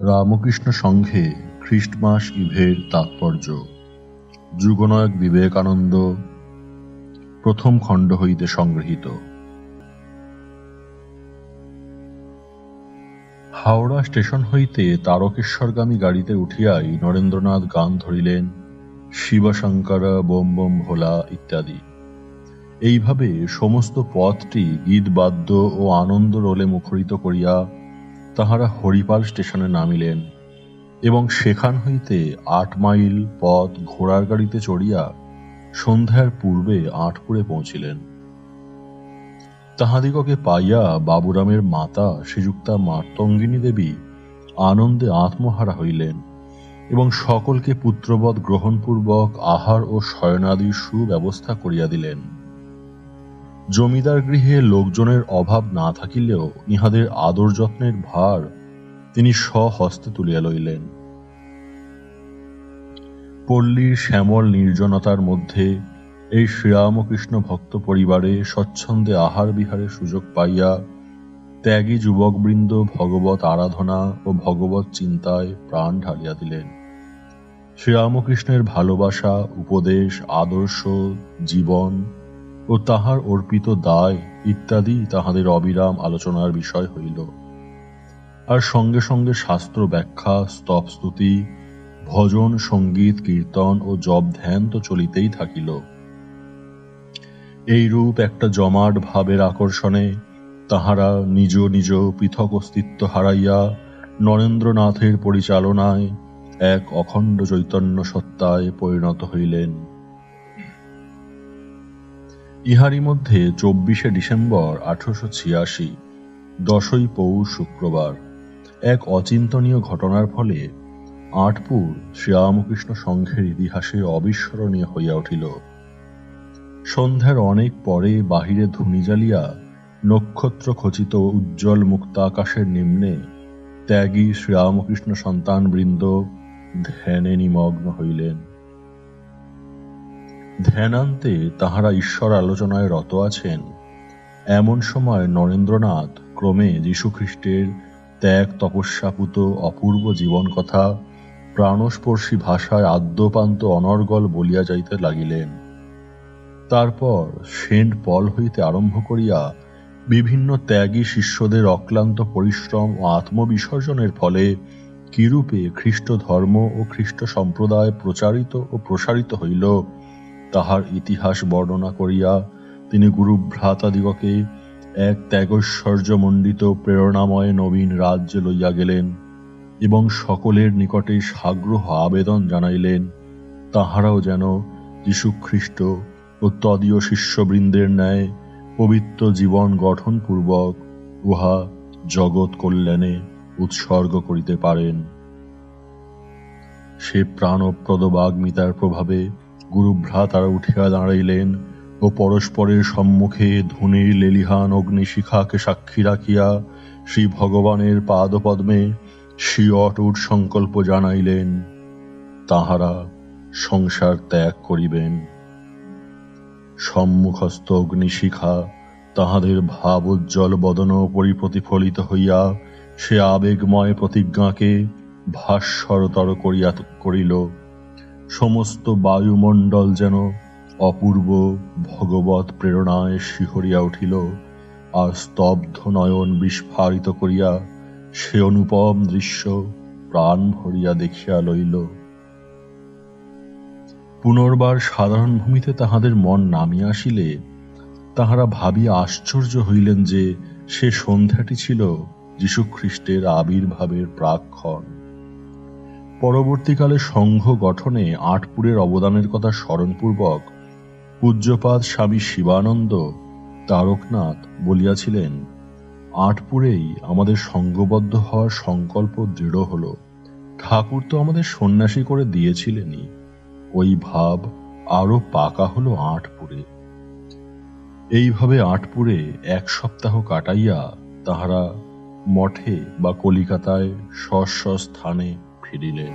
রামকৃষ্ণ সংঘে খ্রিস্টমাস ইভের তাৎপর্য। যুগনায়ক বিবেকানন্দ, প্রথম খণ্ড হইতে সংগৃহীত। হাওড়া স্টেশন হইতে তারকেশ্বরগামী গাড়িতে উঠিয়াই নরেন্দ্রনাথ গান ধরিলেন, শিবশঙ্কর বোম বোম ভোলা ইত্যাদি। এইভাবে সমস্ত পথটি গীতবাদ্য ও আনন্দ রোলে মুখরিত করিয়া তাহারা হরিপাল স্টেশনে নামিলেন এবং সেখান হইতে ৮ মাইল পথ ঘোড়ার গাড়িতে চড়িয়া সন্ধ্যার পূর্বে আঁটপুরে পৌঁছিলেন। তাহাদিগকে পাইয়া বাবুরামের মাতা শ্রীযুক্তা মাতঙ্গিনী দেবী আনন্দে আত্মহারা হইলেন এবং সকলকে পুত্রবৎ গ্রহণপূর্বক আহার ও শয়নাদির সুব্যবস্থা করিয়া দিলেন। জমিদার গৃহে লোকজনের অভাব না থাকিলেও ইহাদের আদর যত্নের ভার তিনি স্বহস্তে তুলিয়া লইলেন। পল্লীর শ্যামল নির্জনতার মধ্যে এই শ্রীরামকৃষ্ণ ভক্ত পরিবারে স্বচ্ছন্দে আহার বিহারের সুযোগ পাইয়া ত্যাগী যুবকবৃন্দ ভগবত আরাধনা ও ভগবত চিন্তায় প্রাণ ঢালিয়া দিলেন। শ্রীরামকৃষ্ণের ভালোবাসা, উপদেশ, আদর্শ, জীবন ও তাহার অর্পিত দায় ইত্যাদি তাহাদের অবিরাম আলোচনার বিষয় হইল। আর সঙ্গে সঙ্গে শাস্ত্র ব্যাখ্যা, স্তব স্তুতি, ভজন, সঙ্গীত, কীর্তন ও জপ ধ্যান তো চলিতেই থাকিল। এইরূপ একটা জমাট ভাবের আকর্ষণে তাহারা নিজ নিজ পৃথক অস্তিত্ব হারাইয়া নরেন্দ্রনাথের পরিচালনায় এক অখণ্ড চৈতন্য সত্তায় পরিণত হইলেন। ইহারই মধ্যে ২৪শে ডিসেম্বর ১৮৮৬, ১০ই পৌষ শুক্রবার, এক অচিন্তনীয় ঘটনার ফলে আঁটপুর শ্রীরামকৃষ্ণ সংঘের ইতিহাসে অবিস্মরণীয় হইয়া উঠিল। সন্ধ্যার অনেক পরে বাহিরে ধুনি জ্বালিয়া নক্ষত্র খচিত উজ্জ্বল মুক্ত আকাশের নিম্নে ত্যাগী শ্রীরামকৃষ্ণ সন্তান বৃন্দ ধ্যানে নিমগ্ন হইলেন। ধ্যানান্তে তাহারা ঈশ্বর আলোচনায় রত আছেন, এমন সময় নরেন্দ্রনাথ ক্রমে যীশুখ্রিস্টের ত্যাগ তপস্যাপুত অপূর্ব জীবন কথা প্রাণস্পর্শী ভাষায় আদ্যপান্ত অনর্গল বলিয়া যাইতে লাগিলেন। তারপর সেন্ট পল হইতে আরম্ভ করিয়া বিভিন্ন ত্যাগী শিষ্যদের অক্লান্ত পরিশ্রম ও আত্মবিসর্জনের ফলে কিরূপে খ্রিস্ট ধর্ম ও খ্রিস্ট সম্প্রদায় প্রচারিত ও প্রসারিত হইল তাহার ইতিহাস বর্ণনা করিয়া তিনি গুরুভ্রাতাদিগকে এক ত্যাগৈশ্বর্যমণ্ডিত প্রেরণাময় নবীন রাজ্যে লইয়া গেলেন এবং সকলের নিকটে সাগ্রহ আবেদন জানাইলেন তাহারাও যেন যীশুখ্রিস্ট ও তদীয় শিষ্যবৃন্দের ন্যায় পবিত্র জীবন গঠনপূর্বক উহা জগৎ কল্যাণে উৎসর্গ করিতে পারেন। সে প্রাণপ্রদ বাগ্মিতার প্রভাবে গুরুভ্রাতারা উঠিয়া দাঁড়াইলেন ও পরস্পরের সম্মুখে ধূনির লেলিহান অগ্নিশিখাকে সাক্ষী রাখিয়া শ্রী ভগবানের পাদপদ্মে স্বীয় অটুট সংকল্প জানাইলেন তাহারা সংসার ত্যাগ করিবেন। সম্মুখস্থ অগ্নিশিখা তাহাদের ভাবোজ্জ্বল বদন পরিপ্রতিফলিত হইয়া সে আবেগময় প্রতিজ্ঞাকে ভাস্বরতর করিল। সমস্ত বায়ুমণ্ডল যেন অপূর্ব ভগবৎ প্রেরণায় শিহরিয়া উঠিল, আর স্তব্ধ নয়ন বিস্ফারিত করিয়া সে অনুপম দৃশ্য প্রাণ ভরিয়া দেখিয়া লইল। পুনর্বার সাধারণ ভূমিতে তাহাদের মন নামিয়া আসিলে তাহারা ভাবিয়া আশ্চর্য হইলেন যে সে সন্ধ্যাটি ছিল যীশুখ্রিস্টের আবির্ভাবের প্রাক্ক্ষণ। পরবর্তীকালে সংঘ গঠনে আঁটপুরের অবদানের কথা স্মরণপূর্বক পূজ্যপাদ স্বামী শিবানন্দ তারকনাথ বলিয়াছিলেন, আঁটপুরেই আমাদের সংঘবদ্ধ হওয়ার সংকল্প দৃঢ় হল। ঠাকুর তো আমাদের সন্ন্যাসী করে দিয়েছিলেনই, ওই ভাব আরো পাকা হলো আঁটপুরে। এইভাবে আঁটপুরে ১ সপ্তাহ কাটাইয়া তাহারা মঠে বা কলিকাতায় স্ব স্থানে ফিরিলেন।